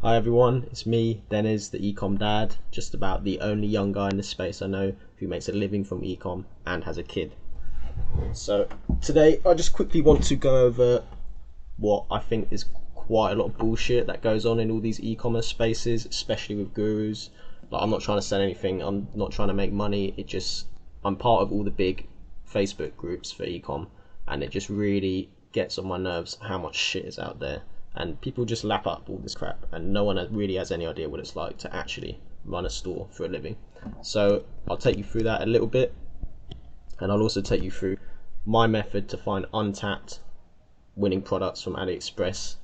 Hi everyone, it's me, Dennis, the ecom dad, just about the only young guy in this space I know who makes a living from ecom and has a kid. So today I just quickly want to go over what I think is quite a lot of bullshit that goes on in all these e-commerce spaces, especially with gurus. Like, I'm not trying to sell anything, I'm not trying to make money, I'm part of all the big Facebook groups for ecom, and it just really gets on my nerves how much shit is out there. And people just lap up all this crap, and no one really has any idea what it's like to actually run a store for a living. So I'll take you through that a little bit, and I'll also take you through my method to find untapped winning products from Aliexpress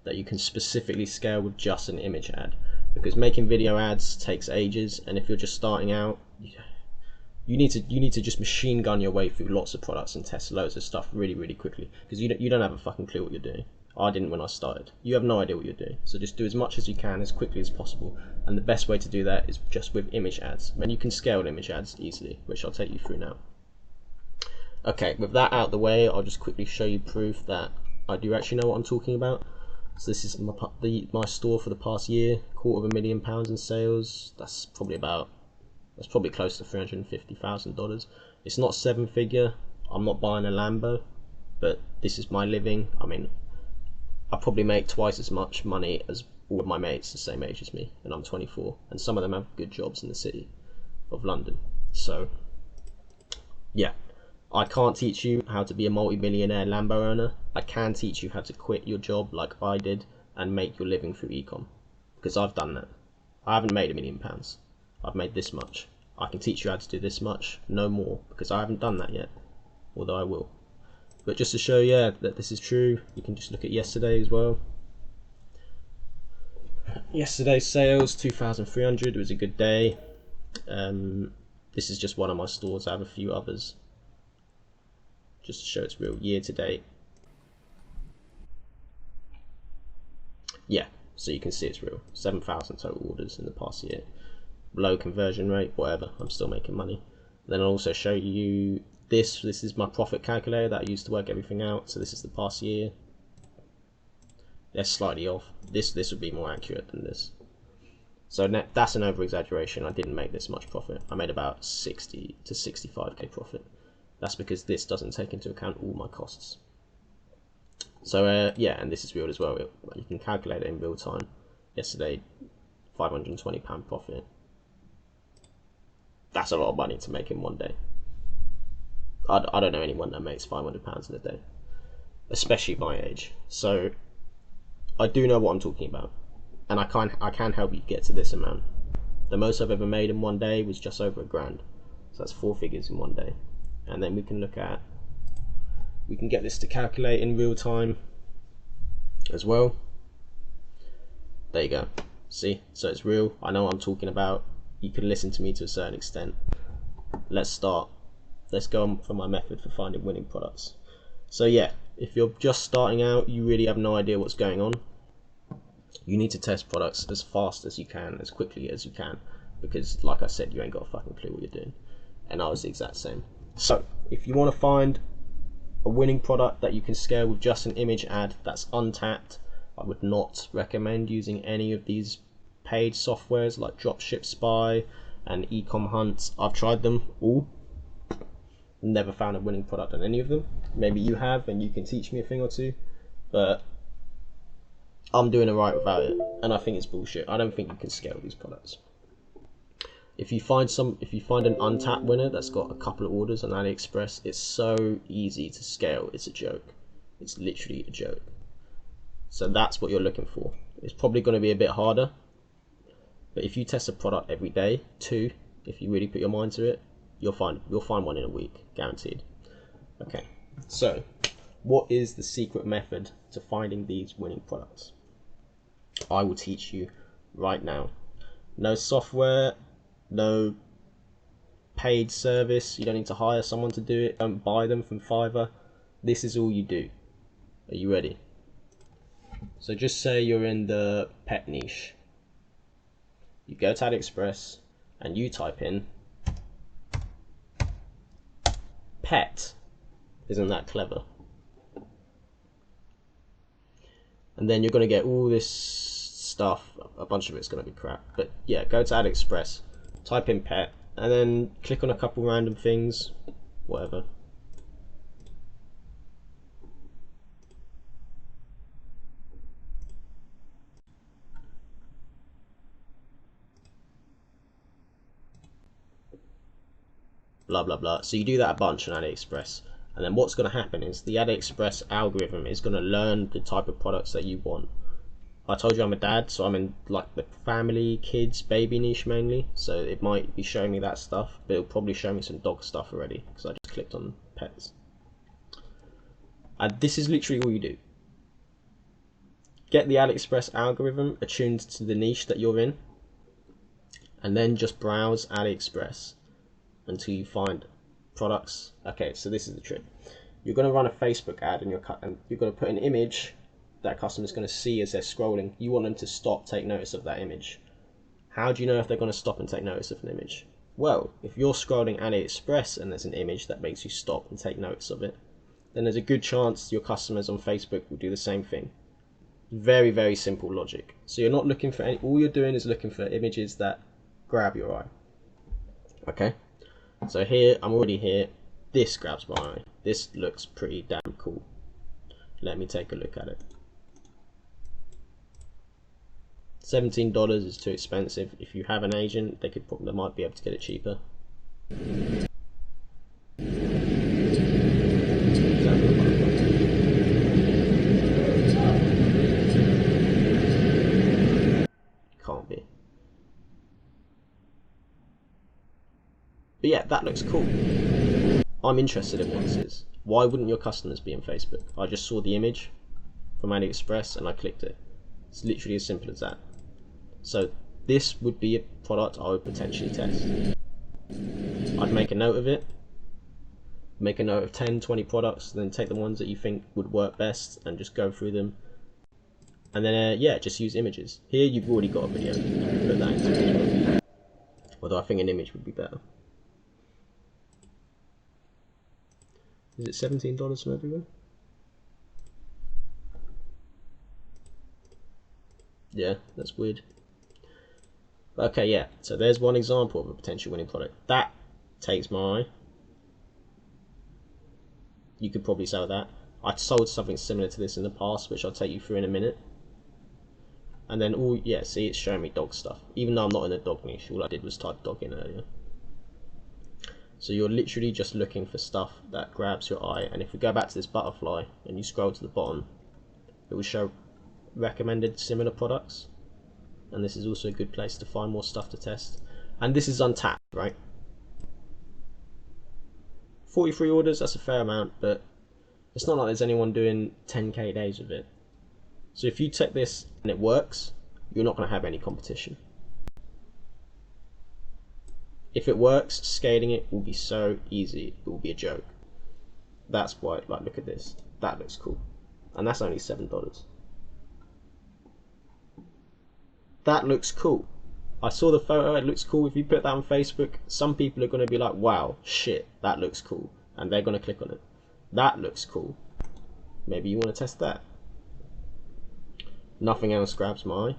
that you can specifically scale with just an image ad. Because making video ads takes ages, and if you're just starting out, you need to just machine gun your way through lots of products and test loads of stuff really quickly, because you don't have a fucking clue what you're doing. I didn't when I started. You have no idea what you're doing, so just do as much as you can as quickly as possible, and the best way to do that is just with image ads, and you can scale image ads easily, which I'll take you through now. Okay, with that out of the way, I'll just quickly show you proof that I do actually know what I'm talking about. So this is my store for the past year, £250,000 in sales. That's probably close to $350,000. It's not 7-figure. I'm not buying a Lambo, but this is my living. I mean, I probably make twice as much money as all of my mates the same age as me, and I'm 24, and some of them have good jobs in the city of London. So yeah, I can't teach you how to be a multi-millionaire Lambo owner. I can teach you how to quit your job like I did and make your living through ecom, because I've done that. I haven't made £1 million. I've made this much. I can teach you how to do this much, no more, because I haven't done that yet, although I will. But just to show you that this is true, you can just look at yesterday as well. Yesterday's sales, 2,300, it was a good day. This is just one of my stores, I have a few others. Just to show it's real, year to date. Yeah, so you can see it's real. 7,000 total orders in the past year. Low conversion rate, whatever, I'm still making money. Then I'll also show you this is my profit calculator that I used to work everything out. So this is the past year. They're slightly off. This would be more accurate than this. So that's an over exaggeration. I didn't make this much profit. I made about 60 to 65k profit. That's because this doesn't take into account all my costs. So yeah, and this is real as well. You can calculate it in real time. Yesterday, £520 profit. That's a lot of money to make in one day. I don't know anyone that makes £500 in a day, especially my age. So I do know what I'm talking about, and I can help you get to this amount. The most I've ever made in one day was just over £1,000, so that's 4 figures in one day. And then we can get this to calculate in real time as well. There you go. See, so it's real. I know what I'm talking about. You can listen to me to a certain extent. Let's start. Let's go on for my method for finding winning products. So yeah, if you're just starting out, you really have no idea what's going on. You need to test products as fast as you can, as quickly as you can, because like I said, you ain't got a fucking clue what you're doing. And I was the exact same. So if you want to find a winning product that you can scale with just an image ad that's untapped, I would not recommend using any of these paid softwares like Dropshipping and Ecom Hunt. I've tried them all. Never found a winning product on any of them. Maybe you have, and you can teach me a thing or two, but I'm doing alright without it, and I think it's bullshit. I don't think you can scale these products. If you find an untapped winner that's got a couple of orders on AliExpress, it's so easy to scale. It's a joke. It's literally a joke. So that's what you're looking for. It's probably going to be a bit harder, but if you test a product every day, if you really put your mind to it, you'll find one in a week, guaranteed. Okay, so what is the secret method to finding these winning products? I will teach you right now. No software, no paid service. You don't need to hire someone to do it. Don't buy them from Fiverr. This is all you do. Are you ready? So just say you're in the pet niche. You go to AliExpress and you type in pet. Isn't that clever? And then you're going to get all this stuff. A bunch of it's going to be crap. But yeah, go to Aliexpress, type in pet, and then click on a couple random things, whatever. Blah blah blah. So you do that a bunch on Aliexpress, and then what's going to happen is the Aliexpress algorithm is going to learn the type of products that you want. I told you I'm a dad, so I'm in like the family, kids, baby niche mainly, so it might be showing me that stuff, but it'll probably show me some dog stuff already because I just clicked on pets. And this is literally all you do. Get the Aliexpress algorithm attuned to the niche that you're in, and then just browse Aliexpress until you find products. Okay, so this is the trick. You're going to run a Facebook ad, and you're going to put an image that customer's going to see as they're scrolling. You want them to stop, take notice of that image. How do you know if they're going to stop and take notice of an image? Well, if you're scrolling Aliexpress and there's an image that makes you stop and take notice of it, then there's a good chance your customers on Facebook will do the same thing. Very, very simple logic. So you're not looking for all you're doing is looking for images that grab your eye. Okay, so here, I'm already here. This grabs my eye. This looks pretty damn cool. Let me take a look at it. $17 is too expensive. If you have an agent, they might be able to get it cheaper. Can't be. But yeah, that looks cool. I'm interested in what this is. Why wouldn't your customers be in Facebook? I just saw the image from Aliexpress and I clicked it. It's literally as simple as that. So this would be a product I would potentially test. I'd make a note of it, make a note of 10, 20 products, then take the ones that you think would work best and just go through them. And then yeah, just use images. Here you've already got a video, you can put that into it as well. Although I think an image would be better. Is it $17 from everywhere? Yeah, that's weird. Okay, yeah, so there's one example of a potential winning product. That takes my eye. You could probably sell that. I sold something similar to this in the past, which I'll take you through in a minute. And then yeah, see, it's showing me dog stuff. Even though I'm not in a dog niche, all I did was type dog in earlier. So you're literally just looking for stuff that grabs your eye. And if we go back to this butterfly and you scroll to the bottom, it will show recommended similar products. And this is also a good place to find more stuff to test. And this is Untapped, right? 43 orders, that's a fair amount, but it's not like there's anyone doing 10k days with it. So if you take this and it works, you're not going to have any competition. If it works, scaling it will be so easy, it will be a joke. That's why, like, look at this. That looks cool. And that's only $7. That looks cool. I saw the photo, it looks cool. If you put that on Facebook, some people are going to be like, wow, shit, that looks cool. And they're going to click on it. That looks cool. Maybe you want to test that. Nothing else grabs my eye.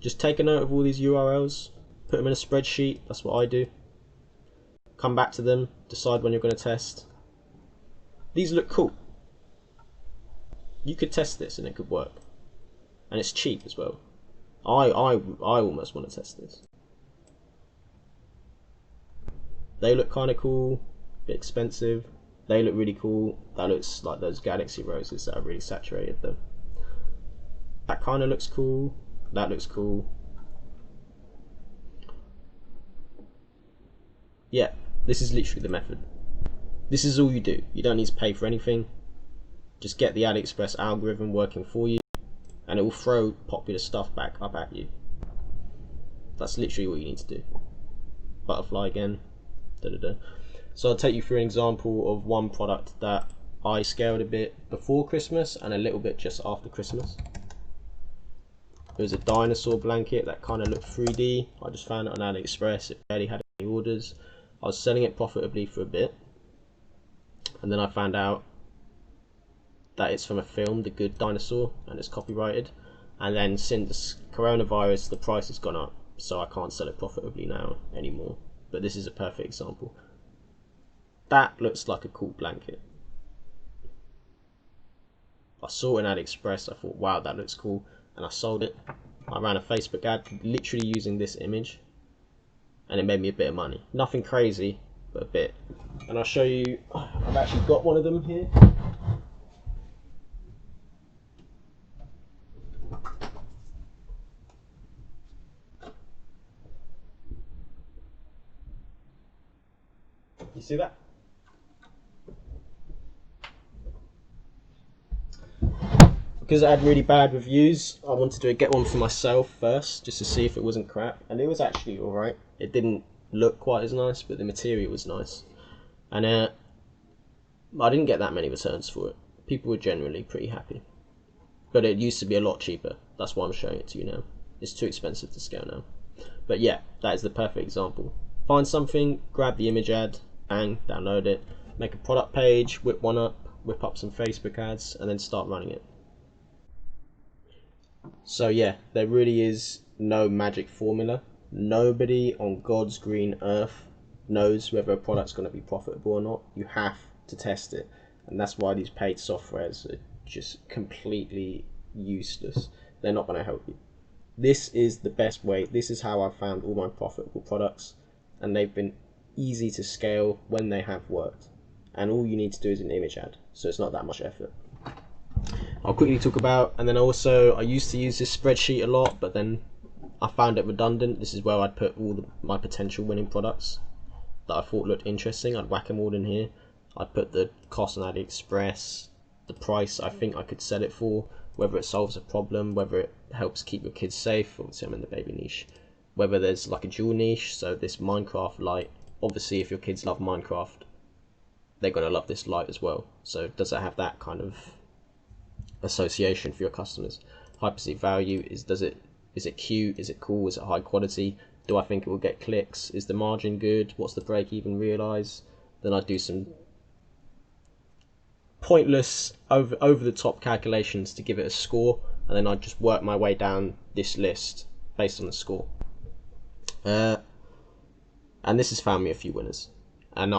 Just take a note of all these URLs, put them in a spreadsheet, that's what I do. Come back to them, decide when you're going to test. These look cool. You could test this and it could work. And it's cheap as well. I almost want to test this. They look kind of cool, a bit expensive. They look really cool. That looks like those galaxy roses that are really saturated though. That kind of looks cool. That looks cool. Yeah, this is literally the method. This is all you do. You don't need to pay for anything. Just get the Aliexpress algorithm working for you, and it will throw popular stuff back up at you. That's literally what you need to do. Butterfly again. So I'll take you through an example of one product that I scaled a bit before Christmas and a little bit just after Christmas. It was a dinosaur blanket that kind of looked 3D. I just found it on Aliexpress. It barely had any orders. I was selling it profitably for a bit, and then I found out that it's from a film, The Good Dinosaur, and it's copyrighted. and then since coronavirus the price has gone up, so I can't sell it profitably now anymore. But this is a perfect example. That looks like a cool blanket. I saw it in Aliexpress, I thought, wow, that looks cool, and I sold it. I ran a Facebook ad literally using this image, and it made me a bit of money. Nothing crazy, but a bit. And I'll show you, I've actually got one of them here. You see that? Because I had really bad reviews, I wanted to get one for myself first, just to see if it wasn't crap. And it was actually alright. It didn't look quite as nice, but the material was nice. And I didn't get that many returns for it. People were generally pretty happy. But it used to be a lot cheaper. That's why I'm showing it to you now. It's too expensive to scale now. But yeah, that is the perfect example. Find something, grab the image ad, bang, download it, make a product page, whip one up, whip up some Facebook ads, and then start running it. So yeah, there really is no magic formula. Nobody on God's green earth knows whether a product's going to be profitable or not. You have to test it, and that's why these paid softwares are just completely useless. They're not going to help you. This is the best way. This is how I've found all my profitable products, and they've been easy to scale when they have worked. And all you need to do is an image ad, so it's not that much effort. I'll quickly talk about, and then also I used to use this spreadsheet a lot, but then I found it redundant. This is where I'd put all my potential winning products that I thought looked interesting. I'd whack them all in here. I'd put the cost on AliExpress, the price I think I could sell it for, whether it solves a problem, whether it helps keep your kids safe. Obviously I'm in the baby niche. Whether there's like a dual niche, so this Minecraft light, obviously if your kids love Minecraft, they're going to love this light as well. So does it have that kind of association for your customers? High perceived value, is it cute, is it cool, is it high quality, do I think it will get clicks, is the margin good, what's the break even realize? Then I do some pointless over the top calculations to give it a score, and then I just work my way down this list based on the score. And this has found me a few winners, and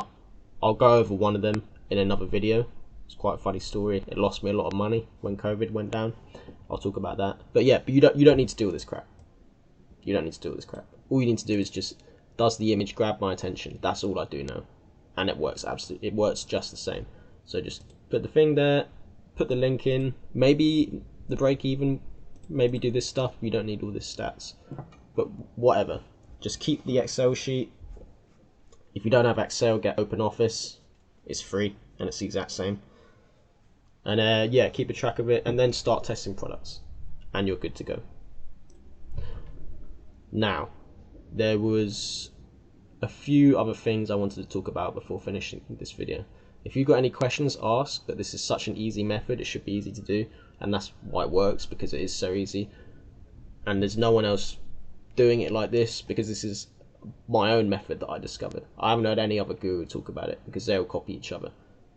I'll go over one of them in another video. It's quite a funny story. It lost me a lot of money when COVID went down. I'll talk about that. But yeah, but you don't need to do all this crap. You don't need to do all this crap. All you need to do is just, does the image grab my attention? That's all I do now, and it works absolutely. It works just the same. So just put the thing there, put the link in. Maybe the break even. Maybe do this stuff. You don't need all this stats, but whatever. Just keep the Excel sheet. If you don't have Excel, get OpenOffice. It's free and it's the exact same. And yeah, keep a track of it, and then start testing products, and you're good to go. Now, there was a few other things I wanted to talk about before finishing this video. If you've got any questions, ask. But this is such an easy method, it should be easy to do, and that's why it works, because it is so easy. And there's no one else doing it like this, because this is my own method that I discovered. I haven't heard any other guru talk about it, because they all copy each other.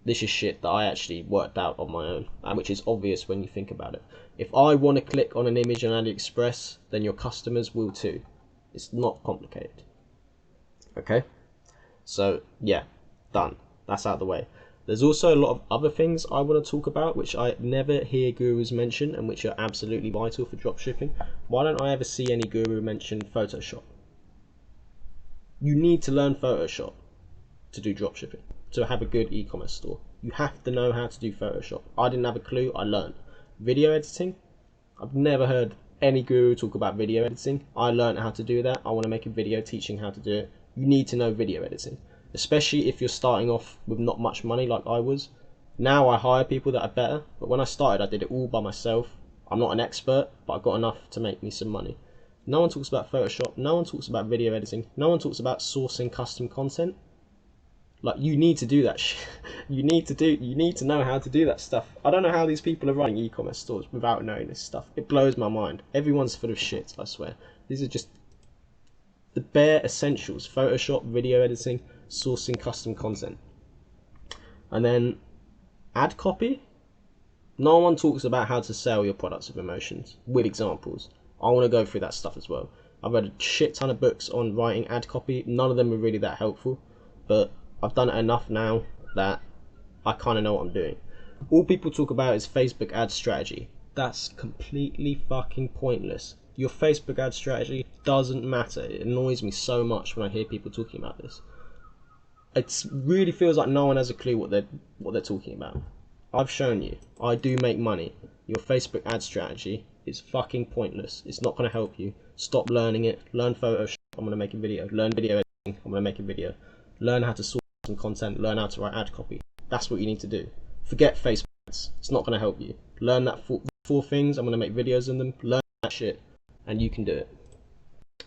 This is shit that I actually worked out on my own, and which is obvious when you think about it. If I want to click on an image on AliExpress, then your customers will too. It's not complicated. Okay? So, yeah, done. That's out of the way. There's also a lot of other things I want to talk about, which I never hear gurus mention, and which are absolutely vital for dropshipping. Why don't I ever see any guru mention Photoshop? You need to learn Photoshop to do dropshipping, to have a good e-commerce store. You have to know how to do Photoshop. I didn't have a clue, I learned. Video editing, I've never heard any guru talk about video editing. I learned how to do that. I want to make a video teaching how to do it. You need to know video editing, especially if you're starting off with not much money like I was. Now I hire people that are better, but when I started I did it all by myself. I'm not an expert, but I got enough to make me some money. No one talks about Photoshop, no one talks about video editing, no one talks about sourcing custom content. Like, you need to do that shit. You need to know how to do that stuff. I don't know how these people are running e-commerce stores without knowing this stuff. It blows my mind. Everyone's full of shit, I swear. These are just the bare essentials. Photoshop, video editing, sourcing custom content. And then ad copy. No one talks about how to sell your products with emotions, with examples. I want to go through that stuff as well. I've read a shit ton of books on writing ad copy. None of them are really that helpful, but I've done it enough now that I kind of know what I'm doing. All people talk about is Facebook ad strategy. That's completely fucking pointless. Your Facebook ad strategy doesn't matter. It annoys me so much when I hear people talking about this. It really feels like no one has a clue what they're talking about. I've shown you. I do make money. Your Facebook ad strategy is fucking pointless. It's not going to help you. Stop learning it. Learn Photoshop. I'm going to make a video. Learn video editing. I'm going to make a video. Learn how to source some content. Learn how to write ad copy. That's what you need to do. Forget Facebook ads. It's not going to help you. Learn that four things. I'm going to make videos in them. Learn that shit, and you can do it.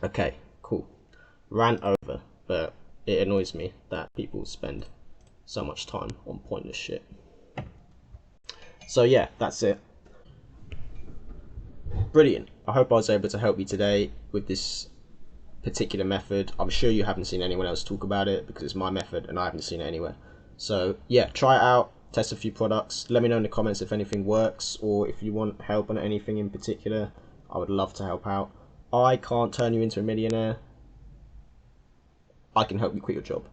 Okay, cool. Rant over, but it annoys me that people spend so much time on pointless shit. So yeah, that's it. Brilliant. I hope I was able to help you today with this particular method. I'm sure you haven't seen anyone else talk about it because it's my method and I haven't seen it anywhere. So yeah, try it out, test a few products. Let me know in the comments if anything works or if you want help on anything in particular. I would love to help out. I can't turn you into a millionaire. I can help you quit your job.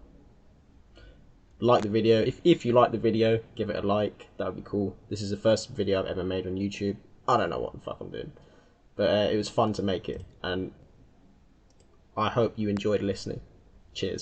Like the video. If you like the video, give it a like. That would be cool. This is the first video I've ever made on YouTube. I don't know what the fuck I'm doing. But it was fun to make it. And I hope you enjoyed listening. Cheers.